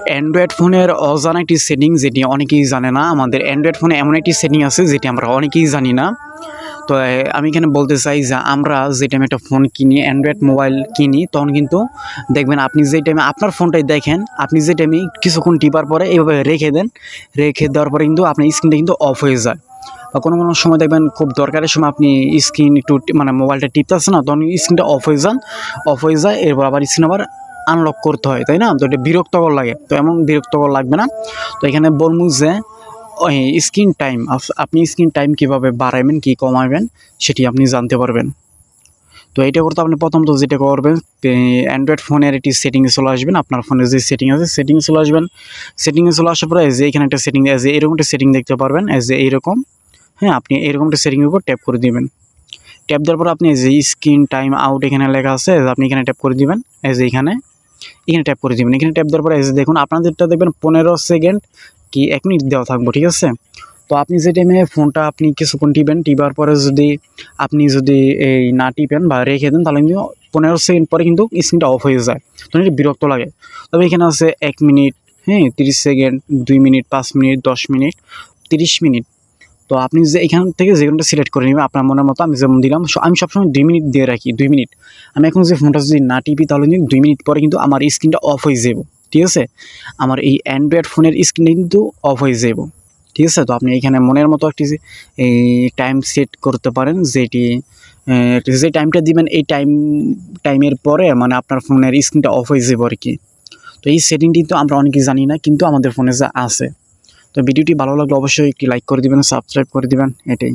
Android ফোনের অজানা একটি সেটিং যেটি অনেকেই জানে না। আমাদের অ্যান্ড্রয়েড ফোনে এমন একটি সেটিং আছে যেটি আমরা অনেকেই জানি না। তো আমি এখানে বলতে চাই যে আমরা যে টাইমে একটা ফোন কিনি, অ্যান্ড্রয়েড মোবাইল কিনি, তখন কিন্তু দেখবেন আপনি যে টাইমে আপনার ফোনটাই দেখেন, আপনি যে টাইমে কিছুক্ষণ টিপার পরে এইভাবে রেখে দেন, রেখে দেওয়ার পরে কিন্তু আপনার স্ক্রিনটা কিন্তু অফ হয়ে যায়। বা কোনো সময় দেখবেন খুব দরকারের সময় আপনি স্ক্রিন একটু মানে মোবাইলটা টিপতেছে না, তখন স্ক্রিনটা অফ হয়ে যায়, এরপর আবার স্ক্রিন আবার আনলক করতে হয়, তাই না? তো এটা বিরক্তকর লাগে। তো এমন বিরক্তকর লাগবে না। তো এখানে বলবো যে ওই স্ক্রিন টাইম, আপনি স্ক্রিন টাইম কীভাবে বাড়াবেন, কী কমাবেন সেটি আপনি জানতে পারবেন। তো এইটা করতে আপনি প্রথমত যেটা করবেন, অ্যান্ড্রয়েড ফোনের একটি সেটিংয়ে চলে আসবেন। আপনার ফোনে যে সেটিং আছে সেটিংয়ে চলে আসবেন। সেটিংয়ে চলে আসার পরে যে এখানে একটা সেটিং আছে, এরকম একটা সেটিং দেখতে পারবেন, যে এইরকম। হ্যাঁ, আপনি এরকম একটা সেটিংয়ের উপর ট্যাপ করে দিবেন। ট্যাপ দেওয়ার পর আপনি যে স্ক্রিন টাইম আউট এখানে লেখা আছে, আপনি এখানে ট্যাপ করে দিবেন। এখানে ট্যাপ করে দিবেন। এখানে ট্যাপ দেওয়ার পরে দেখুন আপনাদেরটা দেখবেন 15 সেকেন্ড কি 1 মিনিট দেওয়া থাকবো, ঠিক আছে? তো আপনি যে টাইমে ফোনটা আপনি কিছুক্ষণ টিপেন, টিপার পরে আপনি যদি এই না টিপেন বা রেখে দেন, তাহলে কিন্তু 15 সেকেন্ড পরে কিন্তু স্ক্রিনটা অফ হয়ে যায়। তখন একটু বিরক্ত লাগে। তবে এখানে আছে 1 মিনিট, হ্যাঁ, 30 second, 2 minute, 5 minute, 10 minute, 30 minute. তো আপনি যে এখান থেকে যে কোনোটা সিলেক্ট করে নেবেন আপনার মনের মতো। আমি যেমন দিলাম, আমি সবসময় 2 মিনিট দিয়ে রাখি, 2 মিনিট। আমি এখন যে ফোনটা যদি না টিপি তাহলে কিন্তু 2 মিনিট পরে কিন্তু আমার স্ক্রিনটা অফ হয়ে যাব, ঠিক আছে? আমার এই অ্যান্ড্রয়েড ফোনের স্ক্রিনটা কিন্তু অফ হয়ে যাব, ঠিক আছে? তো আপনি এখানে মনের মতো একটি এই টাইম সেট করতে পারেন, যেটি যে টাইমটা দিবেন এই টাইমের পরে মানে আপনার ফোনের স্ক্রিনটা অফ হয়ে যাব আর কি। তো এই সেটিংটি তো আমরা অনেকেই জানি না, কিন্তু আমাদের ফোনে যা আছে। তো ভিডিওটি ভালো লাগলে অবশ্যই একটি লাইক করে দিবেন, সাবস্ক্রাইব করে দিবেন, এটাই।